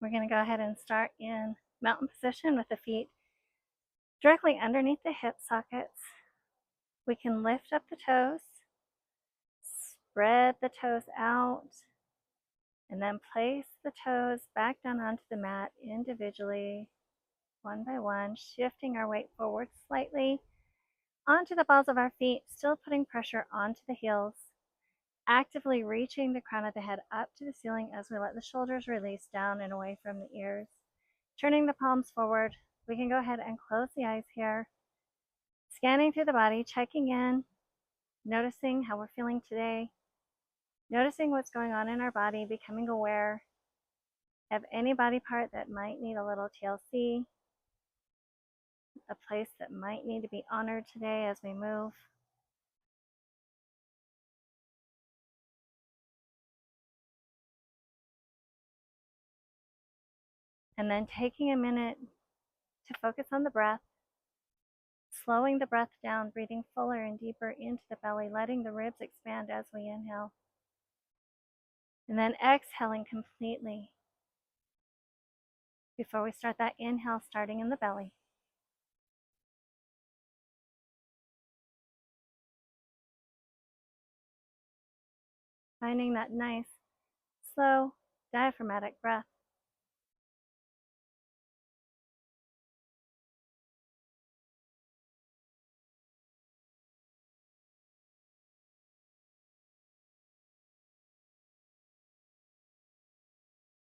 We're going to go ahead and start in mountain position with the feet directly underneath the hip sockets. We can lift up the toes, spread the toes out, and then place the toes back down onto the mat individually, one by one, shifting our weight forward slightly onto the balls of our feet, still putting pressure onto the heels, actively reaching the crown of the head up to the ceiling as we let the shoulders release down and away from the ears. Turning the palms forward, we can go ahead and close the eyes here. Scanning through the body, checking in, noticing how we're feeling today, noticing what's going on in our body, becoming aware of any body part that might need a little TLC, a place that might need to be honored today as we move. And then taking a minute to focus on the breath, slowing the breath down, breathing fuller and deeper into the belly, letting the ribs expand as we inhale. And then exhaling completely before we start that inhale, starting in the belly. Finding that nice, slow, diaphragmatic breath.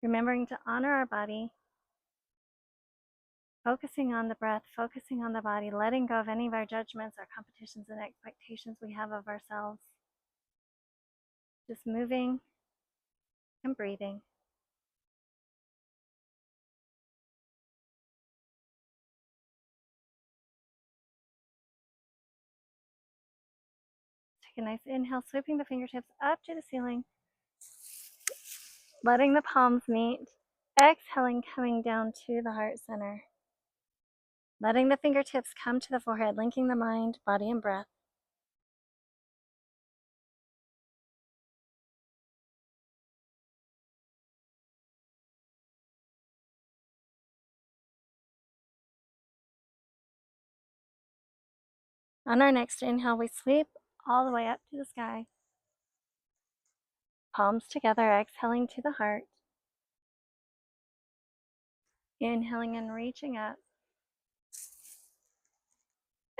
Remembering to honor our body, focusing on the breath, focusing on the body, letting go of any of our judgments, our competitions, and expectations we have of ourselves. Just moving and breathing. Take a nice inhale, sweeping the fingertips up to the ceiling, letting the palms meet. Exhaling, coming down to the heart center. Letting the fingertips come to the forehead, linking the mind, body, and breath. On our next inhale, we sweep all the way up to the sky. Palms together, exhaling to the heart. Inhaling and reaching up.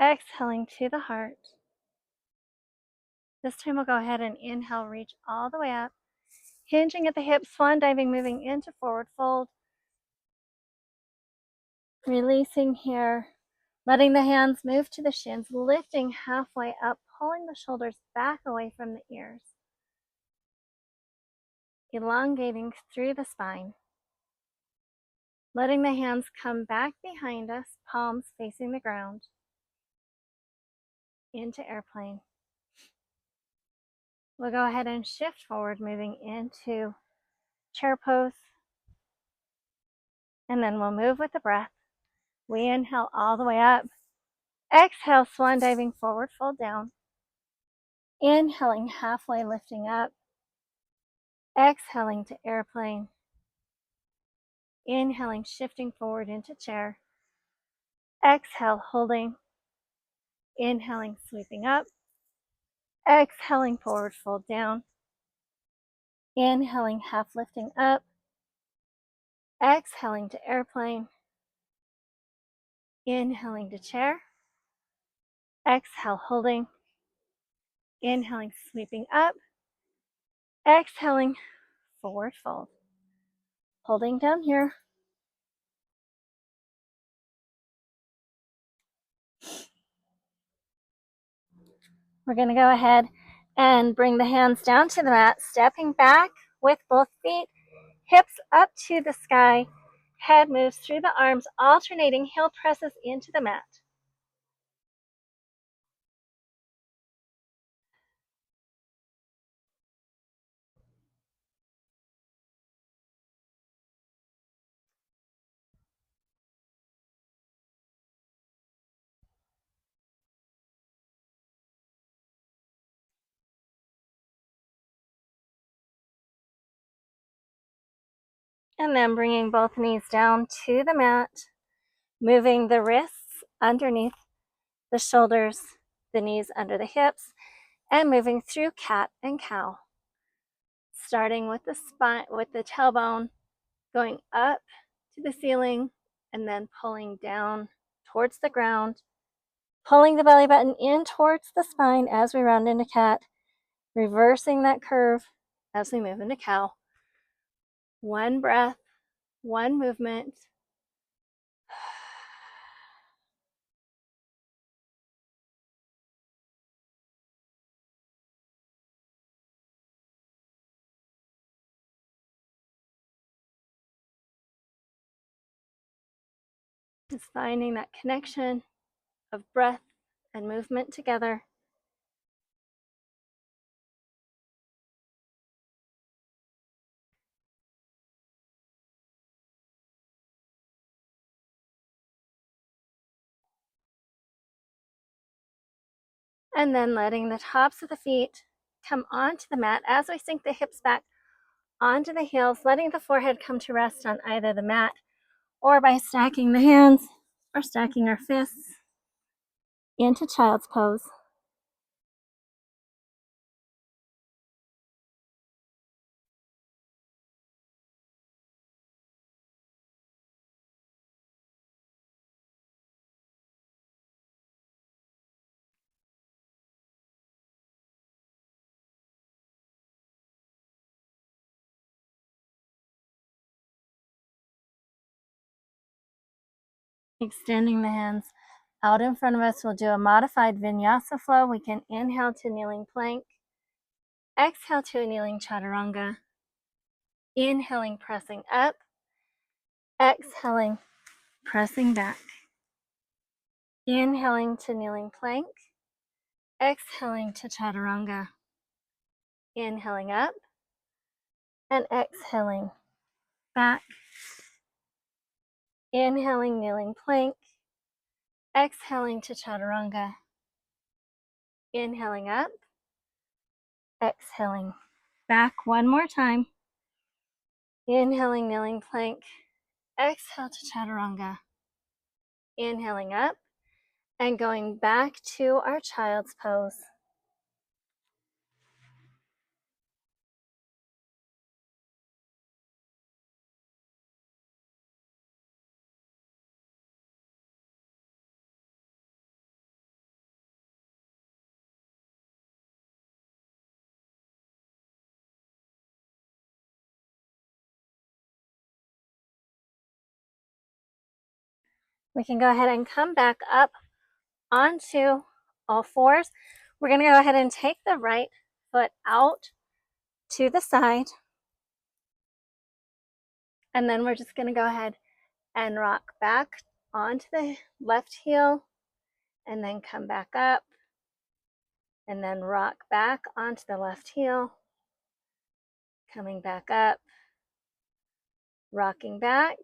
Exhaling to the heart. This time we'll go ahead and inhale, reach all the way up. Hinging at the hips, swan diving, moving into forward fold. Releasing here. Letting the hands move to the shins, lifting halfway up, pulling the shoulders back away from the ears. Elongating through the spine. Letting the hands come back behind us, palms facing the ground. Into airplane. We'll go ahead and shift forward, moving into chair pose. And then we'll move with the breath. We inhale all the way up. Exhale, swan diving forward, fold down. Inhaling, halfway lifting up. Exhaling to airplane. Inhaling, shifting forward into chair. Exhale, holding. Inhaling, sweeping up. Exhaling, forward fold down. Inhaling, half lifting up. Exhaling to airplane. Inhaling to chair. Exhale, holding. Inhaling, sweeping up. Exhaling, forward fold. Holding down here. We're going to go ahead and bring the hands down to the mat, stepping back with both feet, hips up to the sky, head moves through the arms, alternating heel presses into the mat. And then bringing both knees down to the mat, moving the wrists underneath the shoulders, the knees under the hips, and moving through cat and cow. Starting with the spine, with the tailbone, going up to the ceiling, and then pulling down towards the ground, pulling the belly button in towards the spine as we round into cat, reversing that curve as we move into cow. One breath, one movement. Just finding that connection of breath and movement together. And then letting the tops of the feet come onto the mat as we sink the hips back onto the heels, letting the forehead come to rest on either the mat or by stacking the hands or stacking our fists into child's pose. Extending the hands out in front of us, we'll do a modified vinyasa flow. We can inhale to kneeling plank, exhale to a kneeling chaturanga, inhaling, pressing up, exhaling, pressing back, inhaling to kneeling plank, exhaling to chaturanga, inhaling up, and exhaling back, inhaling kneeling plank, exhaling to chaturanga, inhaling up, exhaling back one more time, inhaling kneeling plank, exhale to chaturanga, inhaling up, and going back to our child's pose. We can go ahead and come back up onto all fours. We're going to go ahead and take the right foot out to the side. And then we're just going to go ahead and rock back onto the left heel and then come back up and then rock back onto the left heel, coming back up, rocking back,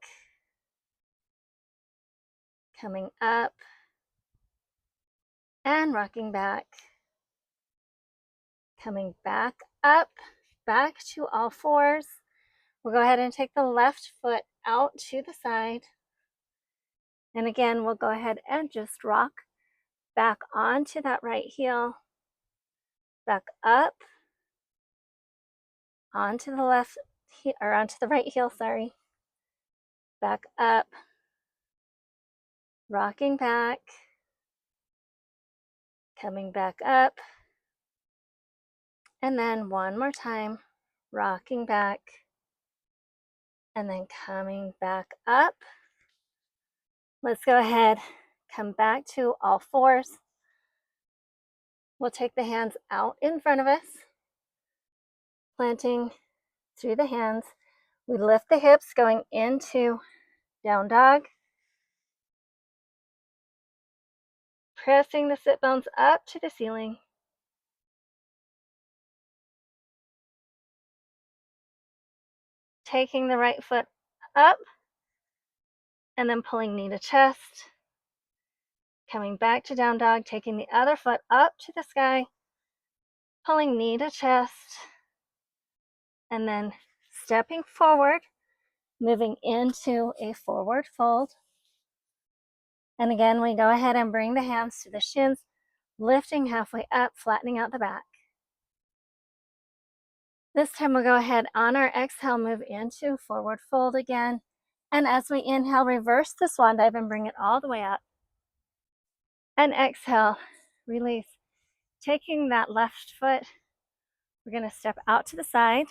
coming up, and rocking back, coming back up, back to all fours. We'll go ahead and take the left foot out to the side. And again, we'll go ahead and just rock back onto that right heel, back up, onto the left, or onto the right heel, sorry. Back up, rocking back, coming back up, and then one more time, rocking back, and then coming back up. Let's go ahead, come back to all fours. We'll take the hands out in front of us, planting through the hands. We lift the hips going into down dog, pressing the sit bones up to the ceiling. Taking the right foot up and then pulling knee to chest. Coming back to down dog, taking the other foot up to the sky, pulling knee to chest, and then stepping forward moving into a forward fold. And again, we go ahead and bring the hands to the shins, lifting halfway up, flattening out the back. This time we'll go ahead on our exhale, move into forward fold again. And as we inhale, reverse the swan dive and bring it all the way up. And exhale, release. Taking that left foot, we're going to step out to the side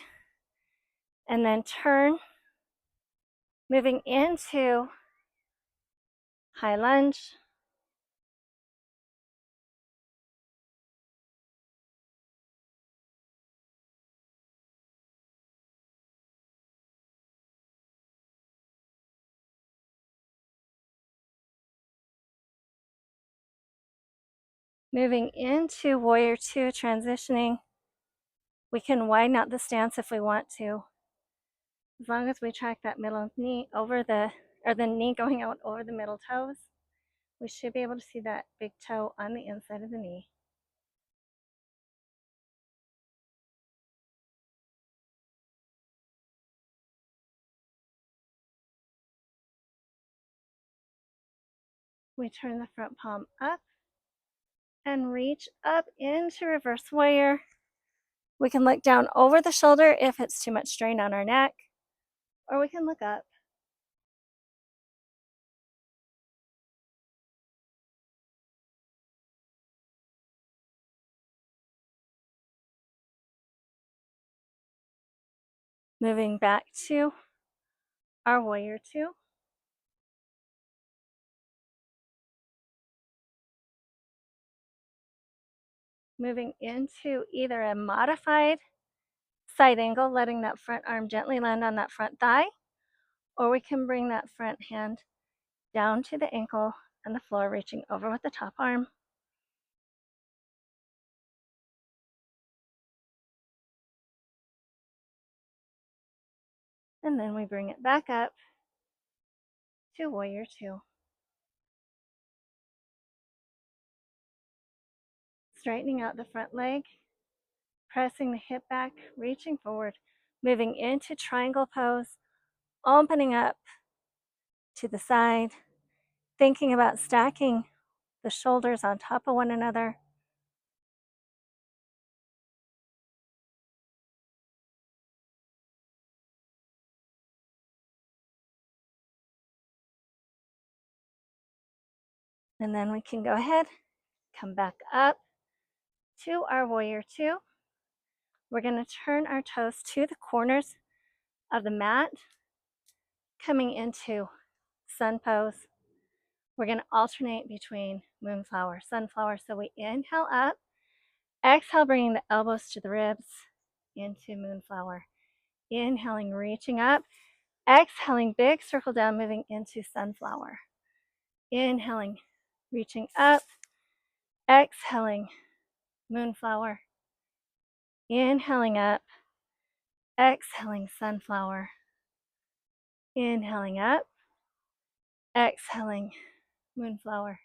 and then turn, moving into high lunge. Moving into warrior two, transitioning. We can widen out the stance if we want to. As long as we track that middle knee over the knee going out over the middle toes, we should be able to see that big toe on the inside of the knee. We turn the front palm up and reach up into reverse warrior. We can look down over the shoulder if it's too much strain on our neck, or we can look up. Moving back to our warrior two. Moving into either a modified side angle, letting that front arm gently land on that front thigh, or we can bring that front hand down to the ankle and the floor, reaching over with the top arm. And then we bring it back up to warrior two. Straightening out the front leg, pressing the hip back, reaching forward, moving into triangle pose, opening up to the side, thinking about stacking the shoulders on top of one another. And then we can go ahead, come back up to our warrior two. We're going to turn our toes to the corners of the mat, coming into sun pose. We're going to alternate between moonflower, sunflower. So we inhale up, exhale, bringing the elbows to the ribs into moonflower. Inhaling, reaching up, exhaling, big circle down, moving into sunflower. Inhaling, reaching up, exhaling, moonflower. Inhaling up, exhaling, sunflower. Inhaling up, exhaling, moonflower.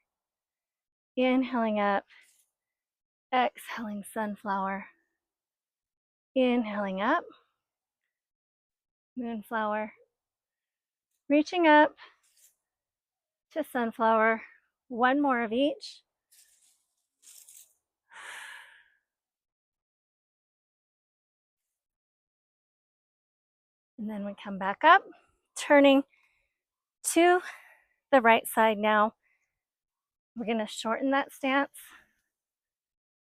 Inhaling up, exhaling, sunflower. Inhaling up, moonflower. Reaching up to sunflower. One more of each. And then we come back up, turning to the right side now. We're going to shorten that stance,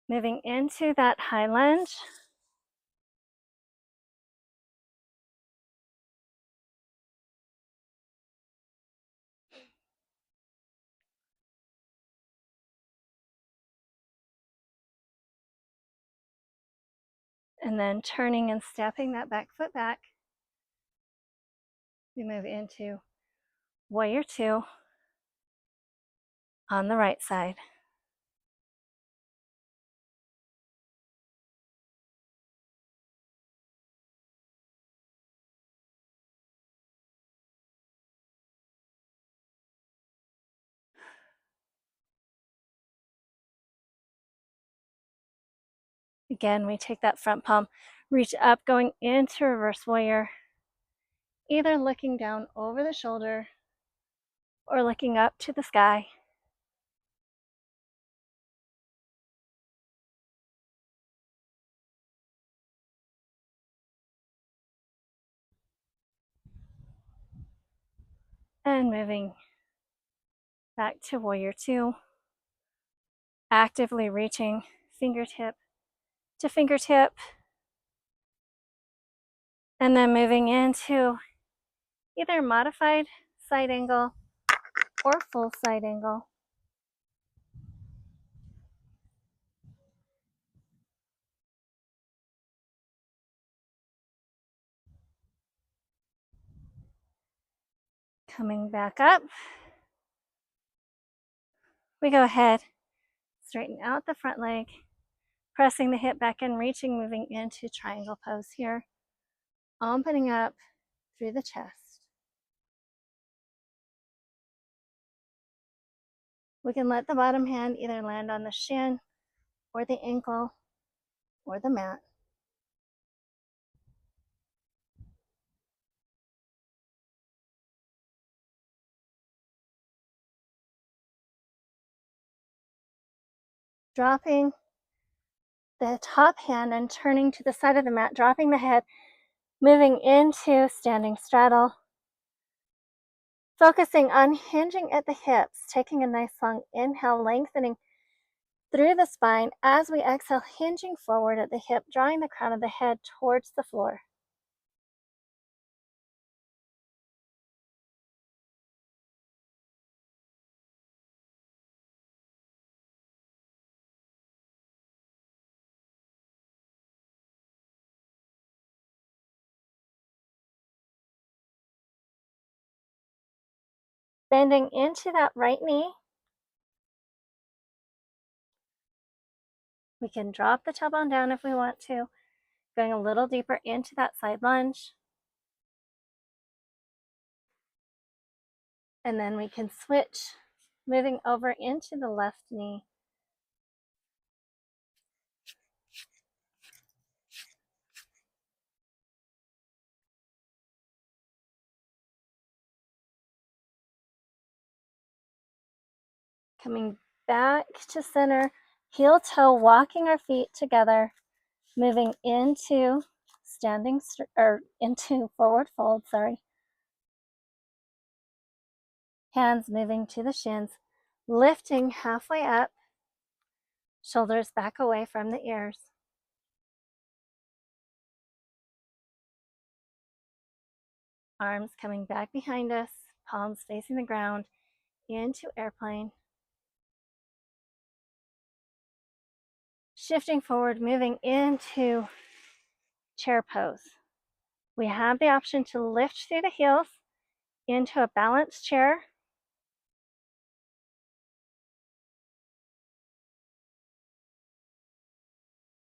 moving into that high lunge. And then turning and stepping that back foot back. We move into warrior two on the right side. Again, we take that front palm, reach up, going into reverse warrior. either looking down over the shoulder or looking up to the sky. And moving back to Warrior Two, actively reaching fingertip to fingertip, and then moving into either modified side angle or full side angle. Coming back up, we go ahead, straighten out the front leg, pressing the hip back and reaching, moving into triangle pose here, opening up through the chest. We can let the bottom hand either land on the shin or the ankle or the mat. Dropping the top hand and turning to the side of the mat, dropping the head, moving into standing straddle. Focusing on hinging at the hips, taking a nice long inhale, lengthening through the spine as we exhale, hinging forward at the hip, drawing the crown of the head towards the floor. Bending into that right knee. We can drop the tailbone down if we want to, going a little deeper into that side lunge. And then we can switch, moving over into the left knee. Coming back to center, heel toe, walking our feet together, moving into standing or into forward fold, Hands moving to the shins, lifting halfway up, shoulders back away from the ears. Arms coming back behind us, palms facing the ground, into airplane. Shifting forward, moving into chair pose. We have the option to lift through the heels into a balanced chair.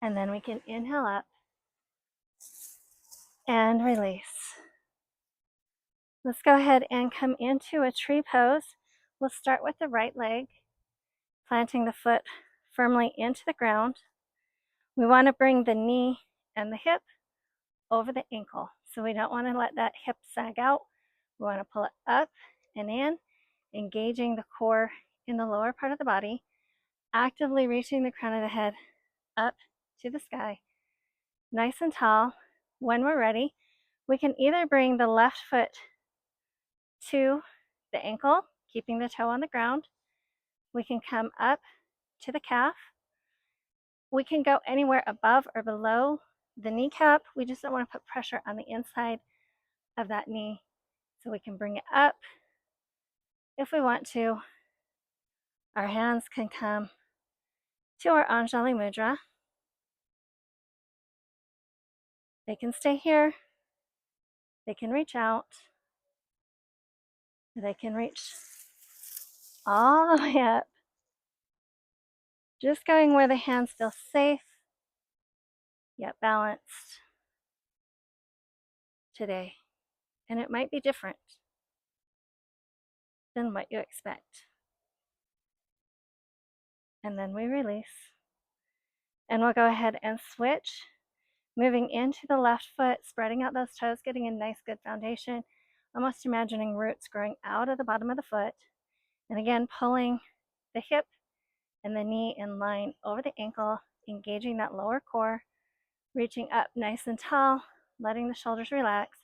And then we can inhale up and release. Let's go ahead and come into a tree pose. We'll start with the right leg, planting the foot firmly into the ground. We want to bring the knee and the hip over the ankle. So we don't want to let that hip sag out. We want to pull it up and in, engaging the core in the lower part of the body, actively reaching the crown of the head up to the sky, nice and tall. When we're ready, we can either bring the left foot to the ankle, keeping the toe on the ground. We can come up to the calf. We can go anywhere above or below the kneecap. We just don't want to put pressure on the inside of that knee. So we can bring it up if we want to. Our hands can come to our Anjali Mudra. They can stay here. They can reach out. They can reach all the way up. Just going where the hands feel safe yet balanced today. And it might be different than what you expect. And then we release. And we'll go ahead and switch, Moving into the left foot, spreading out those toes, getting a nice good foundation, almost imagining roots growing out of the bottom of the foot. And again, pulling the hip and the knee in line over the ankle, engaging that lower core, reaching up nice and tall, letting the shoulders relax.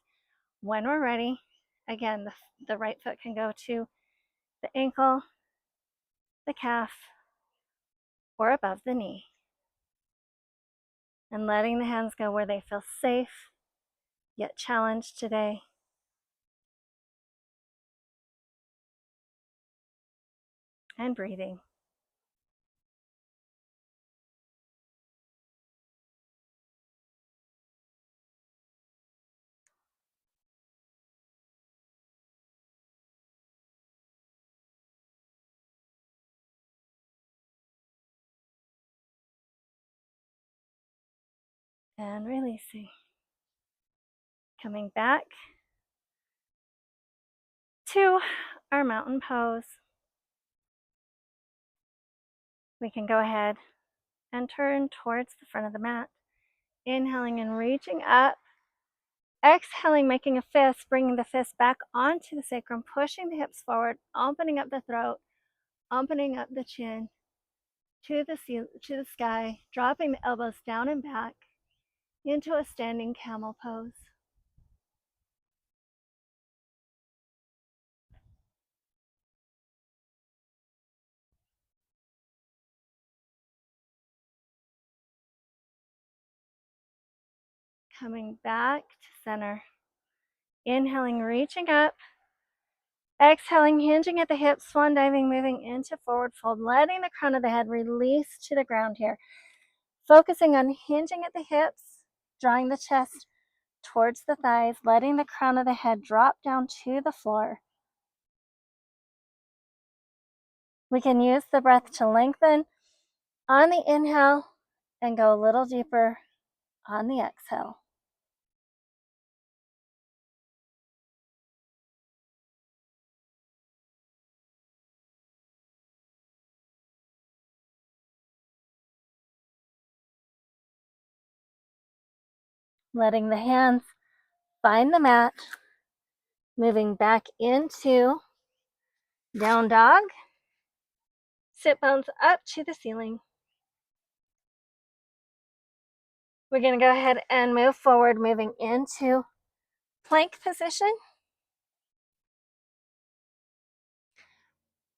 When we're ready, again, the right foot can go to the ankle, the calf, or above the knee. And letting the hands go where they feel safe, yet challenged today. And breathing. And releasing. Coming back to our mountain pose. We can go ahead and turn towards the front of the mat. Inhaling and reaching up. Exhaling, making a fist, bringing the fist back onto the sacrum, pushing the hips forward, opening up the throat, opening up the chin to the sky, dropping the elbows down and back into a standing camel pose. Coming back to center. Inhaling, reaching up. Exhaling, hinging at the hips, swan diving, moving into forward fold, letting the crown of the head release to the ground here. Focusing on hinging at the hips, drawing the chest towards the thighs, letting the crown of the head drop down to the floor. We can use the breath to lengthen on the inhale and go a little deeper on the exhale. Letting the hands find the mat, moving back into down dog. Sit bones up to the ceiling. We're going to go ahead and move forward, moving into plank position.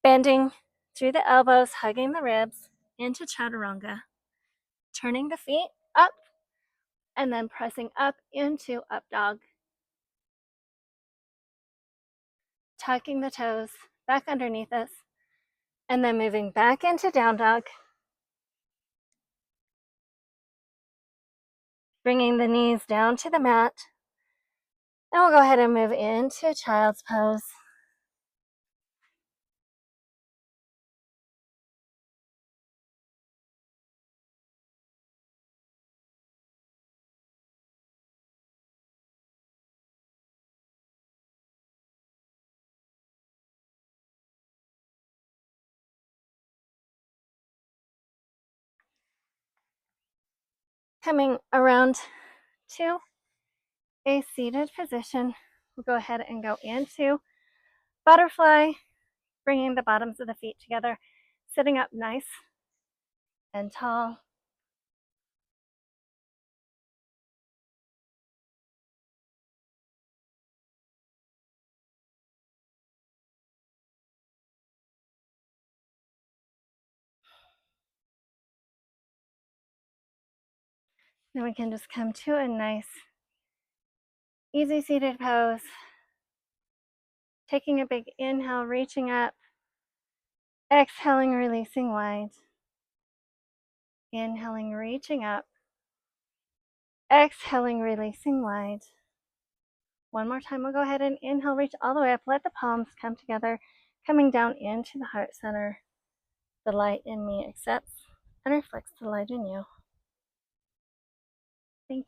Bending through the elbows, hugging the ribs into chaturanga. Turning the feet up and then pressing up into up dog. Tucking the toes back underneath us and then moving back into down dog. Bringing the knees down to the mat. And we'll go ahead and move into child's pose. Coming around to a seated position, we'll go ahead and go into butterfly, bringing the bottoms of the feet together, sitting up nice and tall. Then we can just come to a nice, easy seated pose. Taking a big inhale, reaching up. Exhaling, releasing wide. Inhaling, reaching up. Exhaling, releasing wide. One more time, we'll go ahead and inhale, reach all the way up. Let the palms come together, coming down into the heart center. The light in me accepts and reflects the light in you. Thank you.